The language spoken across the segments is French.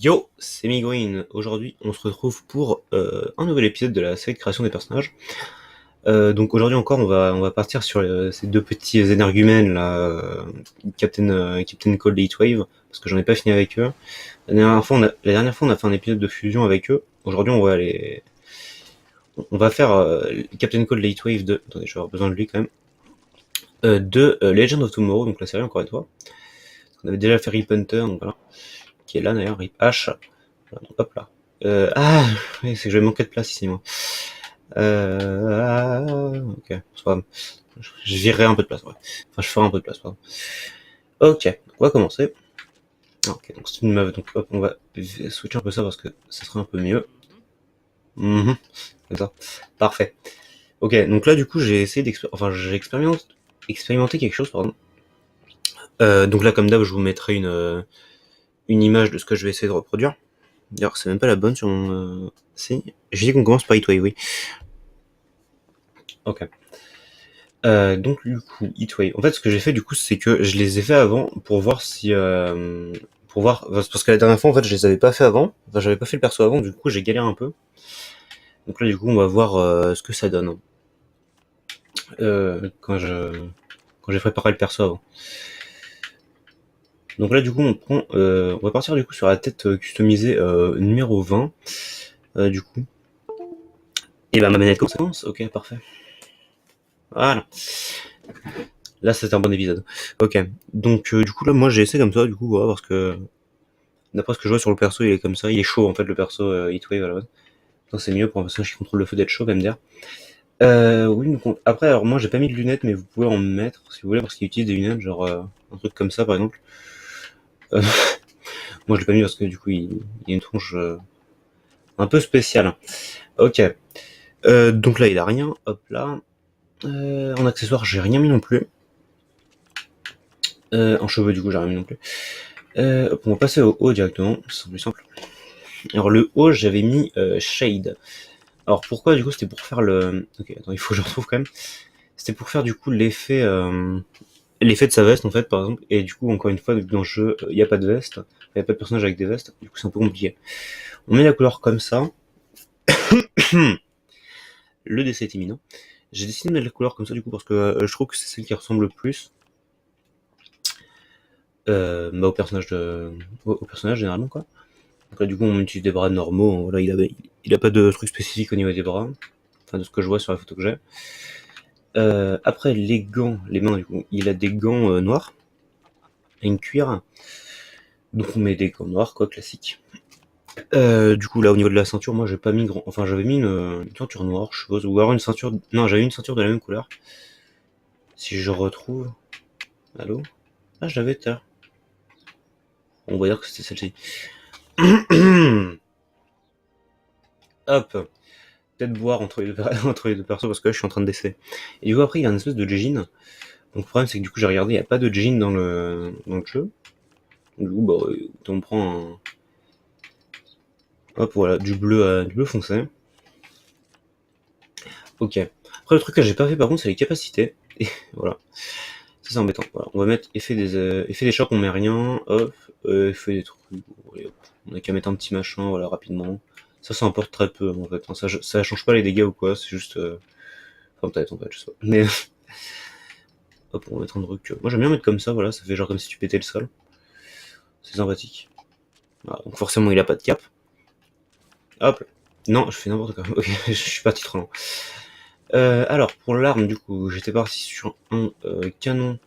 Yo, c'est Migruin. Aujourd'hui, on se retrouve pour un nouvel épisode de la série de création des personnages. Donc aujourd'hui encore, on va partir sur ces deux petits énergumènes là, Captain Cold et Heatwave, parce que j'en ai pas fini avec eux. La dernière fois, on a fait un épisode de fusion avec eux. Aujourd'hui, on va faire Captain Cold et Heatwave de. Attendez, je vais avoir besoin de lui quand même. De Legend of Tomorrow, donc la série encore une fois. On avait déjà fait Rip Hunter, donc voilà, qui est là d'ailleurs, Rip H. Voilà, donc, hop là. Oui, c'est que je vais manquer de place ici, moi. Ok, c'est pas grave. Je virerai un peu de place, ouais. Enfin, je ferai un peu de place, pardon. Ok, donc on va commencer. Ok, donc c'est une meuf, donc hop, on va switcher un peu ça parce que ça serait un peu mieux. Comme ça. Parfait. Ok, donc là, du coup, j'ai essayé j'ai expérimenté quelque chose, pardon. Donc là, comme d'hab, je vous mettrai une image de ce que je vais essayer de reproduire. D'ailleurs, c'est même pas la bonne sur mon... Si, j'ai dit qu'on commence par Heatwave, oui. Ok. Donc du coup, Heatwave. En fait, ce que j'ai fait du coup, c'est que je les ai fait avant pour voir si, pour voir, parce que la dernière fois, en fait, je les avais pas fait avant. Enfin, j'avais pas fait le perso avant, du coup, j'ai galéré un peu. Donc là, du coup, on va voir ce que ça donne quand j'ai préparé le perso avant. Donc là, du coup, on va partir du coup sur la tête customisée numéro 20. Du coup, et ben ma manette commence. Ok, parfait. Voilà. Là, c'est un bon épisode. Ok. Donc du coup là, moi, j'ai essayé comme ça, du coup, voilà, parce que d'après ce que je vois sur le perso, il est comme ça, il est chaud en fait le perso Heatwave à la base. Donc c'est mieux pour un personnage qui contrôle le feu d'être chaud, MDR. Oui, donc après, alors moi j'ai pas mis de lunettes, mais vous pouvez en mettre si vous voulez, parce qu'il utilise des lunettes, genre un truc comme ça par exemple. Euh, moi je l'ai pas mis parce que du coup il y a une tronche un peu spéciale. Ok. Donc là il a rien, hop là. En accessoire j'ai rien mis non plus. En cheveux du coup j'ai rien mis non plus. On va passer au haut directement, c'est plus simple. Alors le haut j'avais mis Shade. Alors pourquoi du coup c'était pour faire le... Ok, attends, il faut que je retrouve quand même. C'était pour faire du coup l'effet de sa veste en fait par exemple. Et du coup encore une fois dans le jeu il n'y a pas de veste, il n'y a pas de personnage avec des vestes, du coup c'est un peu compliqué. On met la couleur comme ça. Le décès est imminent. J'ai décidé de mettre la couleur comme ça du coup parce que je trouve que c'est celle qui ressemble le plus au personnage généralement quoi. Donc là du coup on utilise des bras normaux, voilà, il a pas de truc spécifique au niveau des bras, enfin de ce que je vois sur la photo que j'ai. Après les gants, les mains du coup, il a des gants noirs, et une cuir, donc on met des gants noirs quoi, classique. Du coup là au niveau de la ceinture, moi j'ai pas mis grand, enfin j'avais mis une ceinture noire, je suppose, ou alors une ceinture, non j'avais une ceinture de la même couleur. Si je retrouve, allô, ah je l'avais tout à l'heure. On va dire que c'était celle-ci. Hop, peut-être boire entre les deux, entre les deux persos parce que là je suis en train de décéder. Et du coup après il y a une espèce de jean. Donc le problème c'est que du coup j'ai regardé, il n'y a pas de jean dans le jeu. Du coup bah on prend un... Hop voilà, du bleu foncé. Ok. Après le truc que j'ai pas fait par contre c'est les capacités. Et voilà. Ça c'est embêtant. Voilà. On va mettre effet des chocs, on met rien. Hop. Effet des trucs. Allez, hop. On a qu'à mettre un petit machin, voilà, rapidement. Ça importe très peu en fait. Enfin, ça change pas les dégâts ou quoi, c'est juste... Enfin peut-être en fait, je sais pas. Mais hop, on va mettre un truc. Moi j'aime bien mettre comme ça, voilà, ça fait genre comme si tu pétais le sol. C'est sympathique. Voilà, donc forcément il a pas de cap. Hop. Non, je fais n'importe quoi. Ok, je suis parti trop loin. Alors pour l'arme du coup, j'étais parti sur un canon,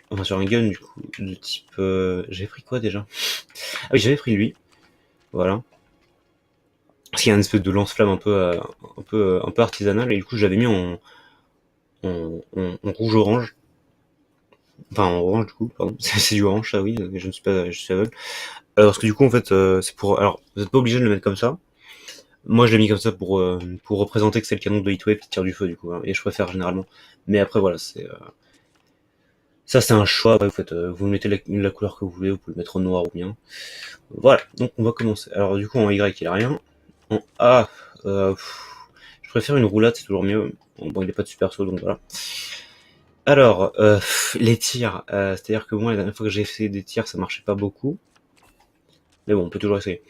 enfin sur un gun du coup de type. J'avais pris quoi déjà? Ah oui, j'avais pris lui. Voilà. Parce qu'il y a une espèce de lance-flamme un peu artisanal et du coup je l'avais mis en rouge-orange. Enfin en orange du coup, pardon. C'est du orange ça oui, je ne suis pas, je suis aveugle. Parce que du coup en fait c'est pour... Alors vous n'êtes pas obligé de le mettre comme ça. Moi je l'ai mis comme ça pour représenter que c'est le canon de Heatwave qui tire du feu du coup, hein, et je préfère généralement. Mais après voilà, ça c'est un choix, vous faites, vous mettez la couleur que vous voulez, vous pouvez le mettre en noir ou bien. Voilà, donc on va commencer. Alors du coup en Y il a rien. En A, je préfère une roulade, c'est toujours mieux. Bon il est pas de super saut donc voilà. Alors, les tirs, c'est-à-dire que moi la dernière fois que j'ai fait des tirs ça marchait pas beaucoup. Mais bon, on peut toujours essayer.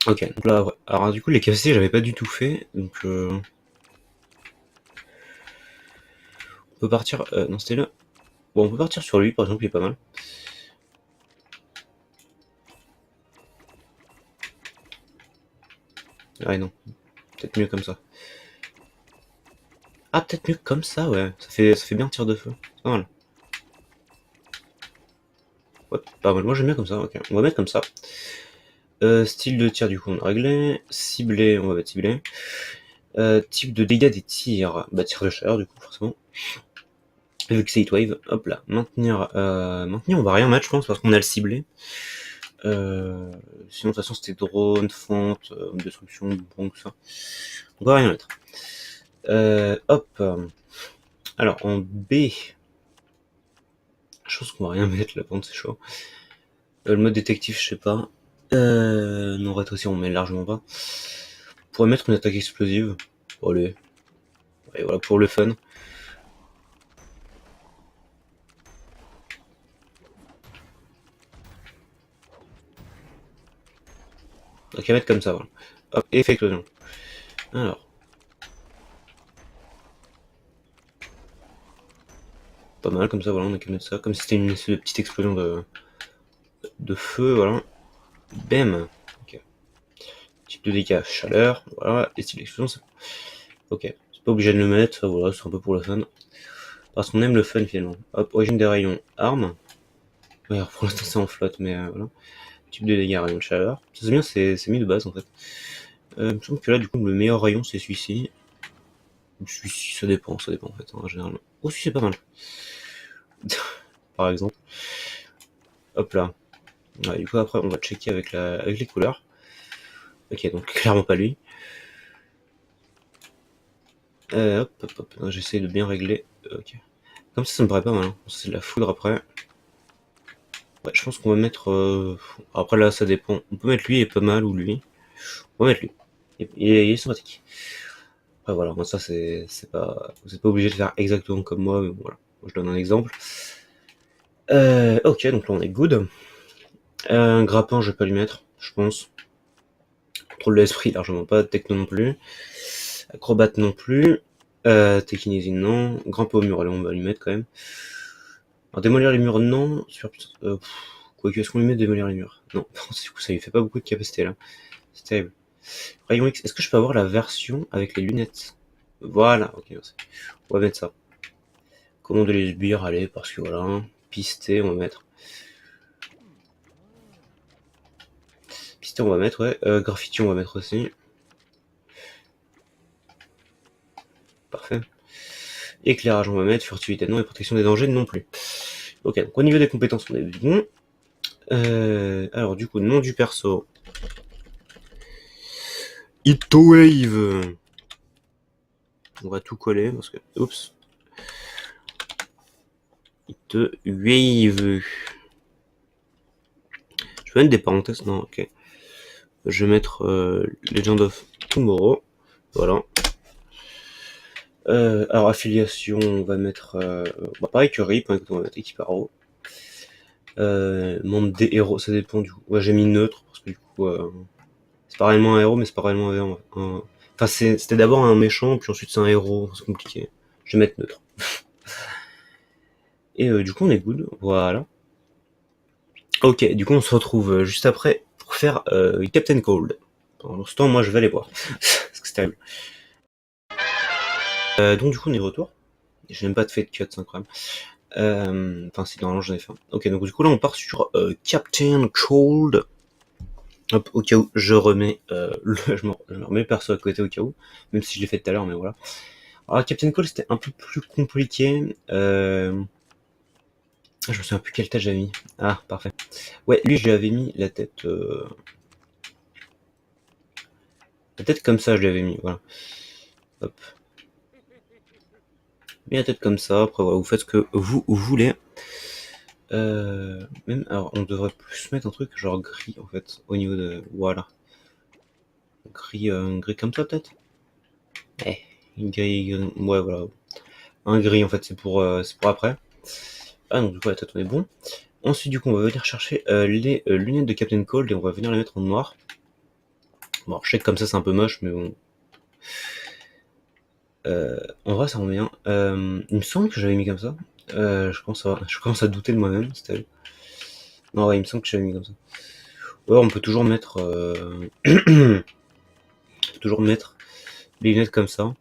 Ok, donc là, ouais. Alors du coup, les capacités, j'avais pas du tout fait, donc on peut partir... non, c'était là. Bon, on peut partir sur lui, par exemple, il est pas mal. Ah non, peut-être mieux comme ça. Ah, peut-être mieux comme ça, ouais. Ça fait bien tir de feu. C'est pas mal. Ouais, pas mal. Moi, j'aime bien comme ça, ok. On va mettre comme ça. Style de tir, du coup, on a réglé. Ciblé, on va mettre ciblé. Type de dégâts des tirs. Bah, tir de chaleur, du coup, forcément. Vu que c'est Heatwave, hop là. Maintenir, on va rien mettre, je pense, parce qu'on a le ciblé. Sinon, de toute façon, c'était drone, fente, destruction, bon, tout ça. On va rien mettre. Hop. Alors, en B, je pense qu'on va rien mettre, la pente, c'est chaud. Le mode détective, je sais pas. Non, rétrécir, on met largement pas. On pourrait mettre une attaque explosive. Bon, allez. Et voilà, pour le fun. Donc, à mettre comme ça, voilà. Hop, effet explosion. Alors. Pas mal, comme ça, voilà, on a qu'à mettre ça. Comme si c'était une espèce de petite explosion de feu, voilà. Bam. Ok. Type de dégâts, chaleur, voilà. Et style d'explosion, c'est... Ok. C'est pas obligé de le mettre, voilà, c'est un peu pour le fun. Parce qu'on aime le fun, finalement. Hop, origine des rayons, armes. Ouais, alors pour l'instant, c'est en flotte, mais voilà. Type de dégâts, rayon de chaleur. Ça c'est bien, c'est mis de base, en fait. Il me semble que là, du coup, le meilleur rayon, c'est celui-ci. Celui-ci, ça dépend, en fait, hein, généralement. Oh, si, c'est pas mal. Par exemple. Hop là. Ouais, du coup, après, on va checker avec les couleurs. Ok, donc clairement pas lui. Hop, hop, hop. J'essaie de bien régler. Ok. Comme ça me paraît pas mal. Hein. C'est de la foudre après. Ouais, je pense qu'on va mettre... Après là, ça dépend. On peut mettre lui et pas mal, ou lui. On va mettre lui. Il est sympathique. Après voilà, moi ça c'est pas... Vous êtes pas obligé de faire exactement comme moi, mais bon, voilà. Moi, je donne un exemple. Ok, donc là on est good. Un grappin, je vais pas lui mettre, je pense. Contrôle de l'esprit, largement pas. Techno non plus. Acrobate non plus. Tékinésie non. Grimper au mur, allez, on va lui mettre quand même. Alors démolir les murs, non. Quoique, est-ce qu'on lui met démolir les murs? Non, du coup ça lui fait pas beaucoup de capacité là. C'est terrible. Rayon X, est-ce que je peux avoir la version avec les lunettes? Voilà, ok, merci. On va mettre ça. Commande les sbires, allez, parce que voilà. Pisté, on va mettre. Pisté, on va mettre, ouais. Graffiti, on va mettre aussi. Parfait. Éclairage, on va mettre. Furtivité, non. Et protection des dangers, non plus. Ok, donc au niveau des compétences, on est bon. Alors, du coup, nom du perso. Hitwave. On va tout coller parce que. Oups. Hitwave. Je peux mettre des parenthèses? Non, ok. Je vais mettre Legend of Tomorrow. Voilà. Alors, affiliation, on va mettre. Pareil que RIP, hein, on va mettre équipe Arrow. Membre des héros, ça dépend du coup. Ouais, j'ai mis neutre parce que du coup, c'est pas réellement un héros, mais c'est pas réellement un. Enfin, c'était d'abord un méchant, puis ensuite c'est un héros, c'est compliqué. Je vais mettre neutre. Et du coup, on est good, voilà. Ok, du coup, on se retrouve juste après pour faire Captain Cold. Pendant ce temps, moi, je vais aller voir. Parce que c'est terrible. Donc, du coup, on est de retour. J'ai même pas fait de cut, c'est incroyable. Enfin, si, normalement, j'en ai fait un. Ok, donc, du coup, là, on part sur Captain Cold. Hop, au cas où, je remets je me remets le perso à côté au cas où. Même si je l'ai fait tout à l'heure, mais voilà. Alors, Captain Cold, c'était un peu plus compliqué. Je me souviens plus quelle tête j'avais mis. Ah, parfait. Ouais, lui, je lui avais mis la tête... La tête comme ça, je lui avais mis, voilà. Hop. Mais la tête comme ça, après, voilà, vous faites ce que vous voulez. Même, alors, on devrait plus mettre un truc genre gris, en fait, au niveau de... Voilà. Gris comme ça, peut-être. Gris... Ouais, voilà. Un gris, en fait, c'est pour après. Ah, donc du coup, la tête, on est bon. Ensuite, du coup, on va venir chercher les lunettes de Captain Cold et on va venir les mettre en noir. Bon, je sais que comme ça c'est un peu moche, mais bon. En vrai, ça rend bien. Il me semble que j'avais mis comme ça. Je commence à douter de moi-même, c'était. Non, ouais, il me semble que j'avais mis comme ça. Ouais, on peut toujours mettre, toujours mettre les lunettes comme ça.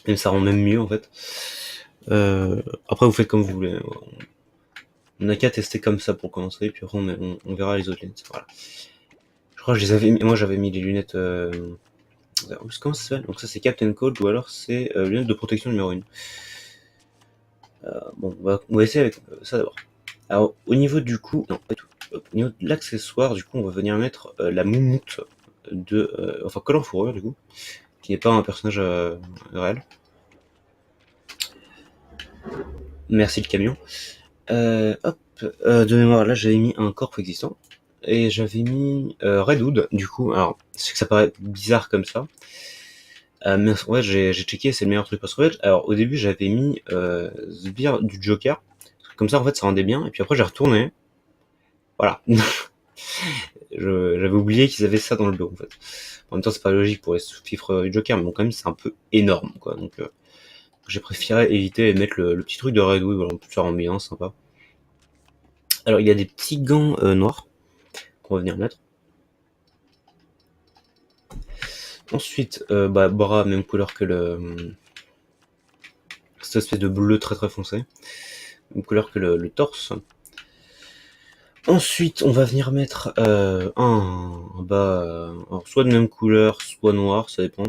Et ça rend même mieux en fait. Après, vous faites comme vous voulez. On n'a qu'à tester comme ça pour commencer, puis après on verra les autres lunettes. Voilà. Je crois que je les avais mis. Moi, j'avais mis les lunettes. Comment ça s'appelle? Donc ça, c'est Captain Cold ou alors c'est lunettes de protection numéro 1. Bon, on va essayer avec ça d'abord. Alors, au niveau du coup, non, pas du tout. Au niveau de l'accessoire, du coup, on va venir mettre la moumoute de, enfin, Colin Fourrure, du coup, qui n'est pas un personnage réel. Merci le camion. Hop, de mémoire, là, j'avais mis un corps existant. Et j'avais mis Redwood, du coup. Alors, c'est que ça paraît bizarre comme ça. Mais ouais, j'ai checké, c'est le meilleur truc pour Savage. Alors, au début, j'avais mis Sbire du Joker. Comme ça, en fait, ça rendait bien. Et puis après, j'ai retourné. Voilà. J'avais oublié qu'ils avaient ça dans le dos, en fait. En même temps, c'est pas logique pour les sous-fifres du Joker, mais bon, quand même, c'est un peu énorme, quoi. Donc, j'ai préféré éviter et mettre le petit truc de Redwood. Voilà, ça rend bien, sympa. Alors, il y a des petits gants noirs qu'on va venir mettre. Ensuite, bras, même couleur que cette espèce de bleu très très foncé. Même couleur que le torse. Ensuite, on va venir mettre un bas, alors soit de même couleur, soit noir, ça dépend.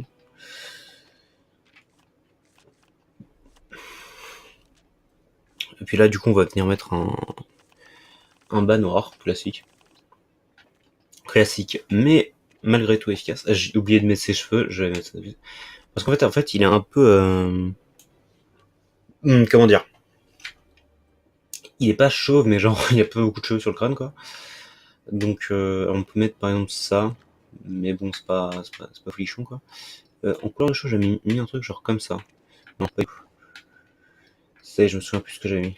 Et puis là, du coup, on va venir mettre un bas noir, classique. Classique, mais malgré tout efficace. Ah, j'ai oublié de mettre ses cheveux, je vais mettre ça. Parce qu'en fait, il est un peu... comment dire? Il est pas chauve, mais genre, il y a pas beaucoup de cheveux sur le crâne, quoi. Donc, on peut mettre par exemple ça, mais bon, c'est pas folichon, quoi. En couleur de cheveux, j'ai mis un truc genre comme ça. Non, pas du tout. Ça y est, je me souviens plus ce que j'avais mis.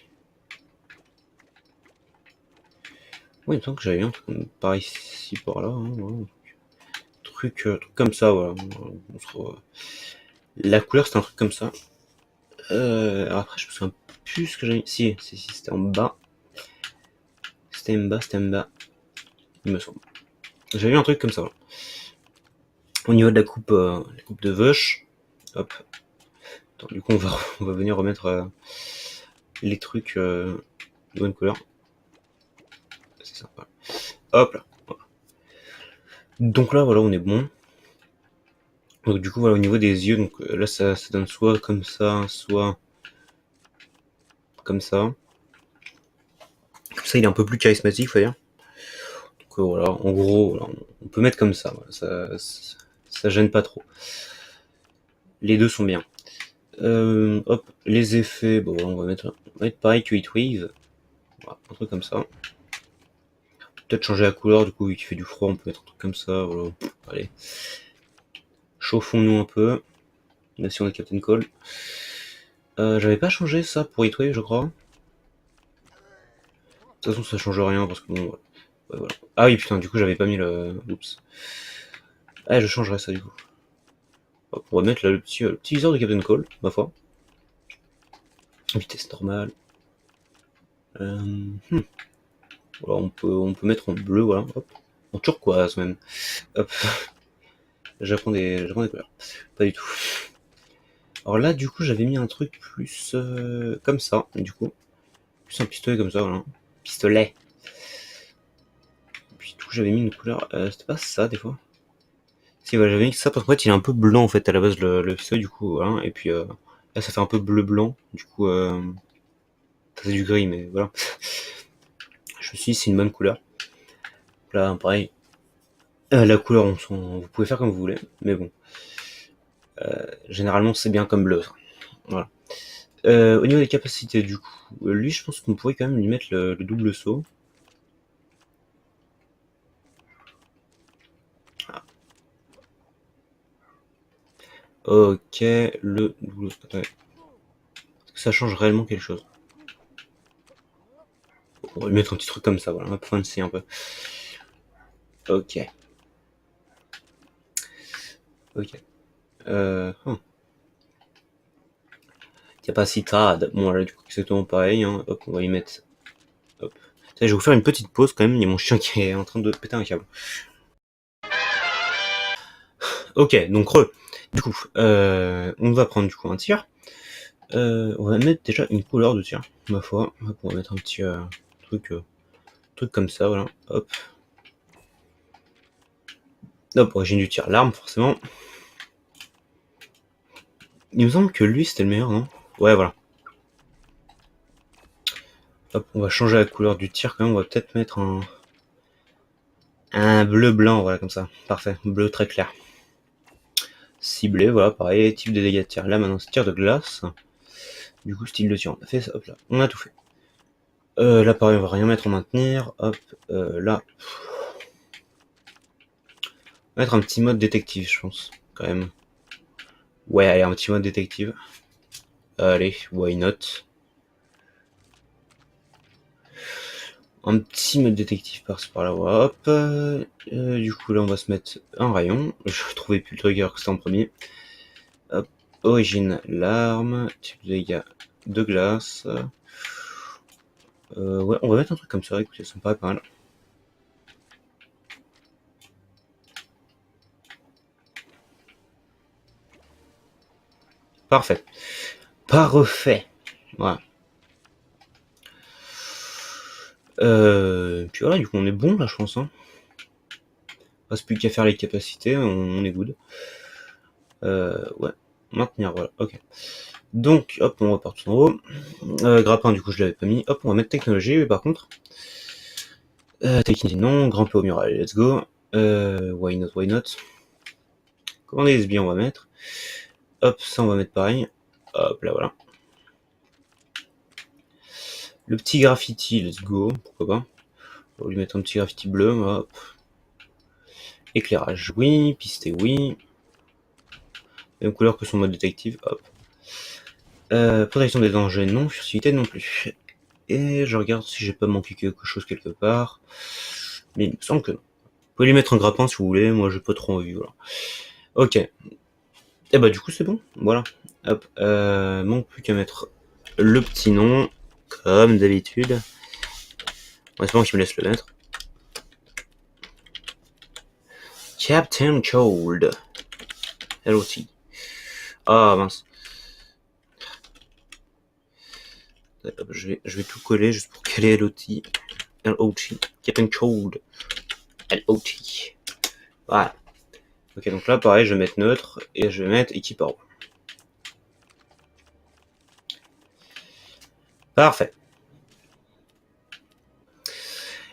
Oui, il me semble que j'avais mis un truc par ici, par là. Hein, voilà. Truc comme ça, voilà. La couleur, c'était un truc comme ça. Alors après, je me souviens plus ce que j'avais mis. Si, c'était en bas. C'était en bas, il me semble. J'avais mis un truc comme ça, voilà. Au niveau de la coupe de Vush, hop. Attends, du coup, on va venir remettre les trucs de bonne couleur. C'est sympa. Hop là. Voilà. Donc là, voilà, on est bon. Donc du coup, voilà, au niveau des yeux, donc là, ça donne soit comme ça, soit comme ça. Comme ça, il est un peu plus charismatique, faut dire. Donc voilà, en gros, voilà, on peut mettre comme ça, voilà, ça gêne pas trop. Les deux sont bien. Hop, les effets, bon, on va mettre pareil que Heatwave. Voilà, un truc comme ça. Peut-être changer la couleur, du coup, vu qu'il fait du froid, on peut mettre un truc comme ça, voilà. Allez. Chauffons-nous un peu. Même si on est Captain Cold. J'avais pas changé ça pour Heatwave, je crois. De toute façon, ça change rien, parce que bon, ouais, voilà. Ah oui, putain, du coup, j'avais pas mis le... Oups. Ah, je changerai ça, du coup. Hop, on va mettre là, le petit viseur de Captain Cold, ma foi. Vitesse normale. Voilà, on peut mettre en bleu, voilà, hop. En turquoise, même. Hop. J'apprends des couleurs. Pas du tout. Alors là, du coup, j'avais mis un truc plus comme ça, du coup. Plus un pistolet comme ça, voilà. Pistolet. Puis du coup, j'avais mis une couleur. C'était pas ça, des fois. Si, voilà, j'avais mis ça parce qu'en fait, il est un peu blanc, en fait, à la base, le pistolet, du coup, voilà. Et puis là, ça fait un peu bleu-blanc. Du coup, ça c'est du gris, mais voilà. Je me suis dit, c'est une bonne couleur. Là, pareil. La couleur, vous pouvez faire comme vous voulez, mais bon. Généralement, c'est bien comme bleu. Ça. Voilà. Au niveau des capacités, du coup, lui, je pense qu'on pourrait quand même lui mettre le double saut. Ah. Ok, le double saut. Ouais. Est-ce que ça change réellement quelque chose? on va lui mettre un petit truc comme ça, voilà, un peu fancy un peu. Ok. Ok. Capacitade. Bon, là, du coup, exactement pareil, hein. Hop, on va y mettre. Hop. Je vais vous faire une petite pause quand même, il y a mon chien qui est en train de péter un câble. Ok, donc du coup, on va prendre du coup un tir. On va mettre déjà une couleur de tir, ma foi. Hop, on va mettre un petit truc comme ça, voilà. Hop. Hop, origine du tir, l'arme, forcément. Il me semble que lui, c'était le meilleur, non? Ouais, voilà. Hop, on va changer la couleur du tir quand même, on va peut-être mettre un bleu blanc, voilà, comme ça. Parfait, bleu très clair. Ciblé, voilà, pareil, type de dégâts de tir. Là, maintenant, c'est tir de glace. Du coup, style de tir, on a fait ça, hop là, on a tout fait. Là, pareil, on va rien mettre en maintenir. Hop, là. On va mettre un petit mode détective, je pense, quand même. Ouais, allez, un petit mode détective. Allez, why not? Un petit mode détective par-ci par-là, hop. Du coup, là, on va se mettre un rayon. Je trouvais plus le trigger que c'était en premier. Hop, origine, l'arme, type de dégâts de glace. Ouais, on va mettre un truc comme ça, écoutez, ça me paraît pas mal. Parfait. Parfait. Voilà. Puis voilà, du coup, on est bon là, je pense. Hein. Reste plus qu'à faire les capacités, on est good. Ouais, maintenir, voilà, ok. Donc, hop, on repart tout en haut. Grappin, du coup, je l'avais pas mis. Hop, on va mettre technologie, par contre. Technologie, non. Grimper au mur, allez, let's go. Why not, why not. Commander SB, on va mettre. Hop, ça, on va mettre pareil. Hop, là, voilà. Le petit graffiti, let's go, pourquoi pas. On va lui mettre un petit graffiti bleu, hop. Éclairage, oui. Pisté, oui. Même couleur que son mode détective, hop. Protection des dangers, non. Furtivité, non plus. Et je regarde si j'ai pas manqué quelque chose quelque part. Mais il me semble que non. Vous pouvez lui mettre un grappin si vous voulez, moi j'ai pas trop envie, voilà. Ok. Et bah du coup c'est bon, voilà. Hop, manque plus qu'à mettre le petit nom, comme d'habitude. En espérant qu'il me laisse le mettre. Captain Cold. LOT. Ah mince. Hop, je vais tout coller juste pour caler LOT. LOT. Captain Cold. LOT. Voilà. Ok, donc là pareil, je vais mettre neutre et je vais mettre équipeur. Parfait.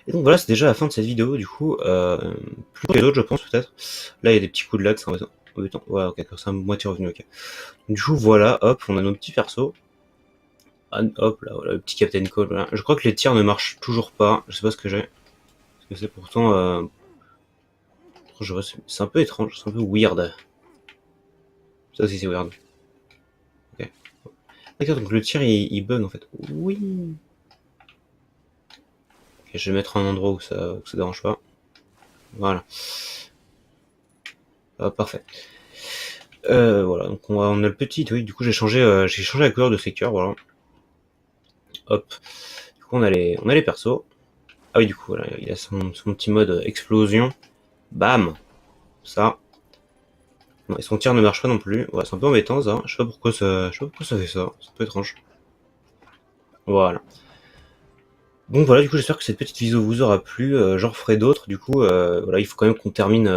Et donc voilà, c'est déjà la fin de cette vidéo, du coup, plus que d'autres, je pense, peut-être. Là, il y a des petits coups de lag, c'est embêtant. Ouais, ok, c'est à moitié revenu, ok. Du coup, voilà, hop, on a nos petits persos. Hop, là, voilà, le petit Captain Cole, voilà. Je crois que les tirs ne marchent toujours pas, je sais pas ce que j'ai. Parce que c'est pourtant, c'est un peu étrange, c'est un peu weird. Ça aussi, c'est weird. Ok. D'accord, donc le tir, il bug, en fait. Oui. Ok, je vais mettre un endroit où ça dérange pas. Voilà. Ah, parfait. Voilà, donc on a le petit, oui, du coup j'ai changé la couleur de ses cœurs, voilà. Hop. Du coup on a les persos. Ah oui, du coup voilà, il a son petit mode explosion. Bam. Ça. Non, et son tir ne marche pas non plus. Ouais, c'est un peu embêtant ça. Je sais pas pourquoi ça fait ça. C'est un peu étrange. Voilà. Bon voilà, du coup j'espère que cette petite vidéo vous aura plu. J'en referai d'autres. Du coup, voilà, il faut quand même qu'on termine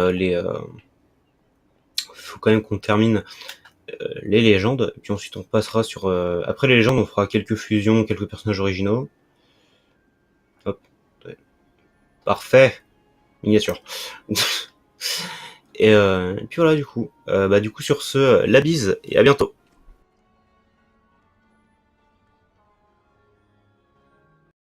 faut quand même qu'on termine les légendes, puis ensuite on passera sur... après les légendes, on fera quelques fusions, quelques personnages originaux. Hop. Ouais. Parfait. Miniature. Et puis voilà, du coup. Du coup, sur ce, la bise, et à bientôt.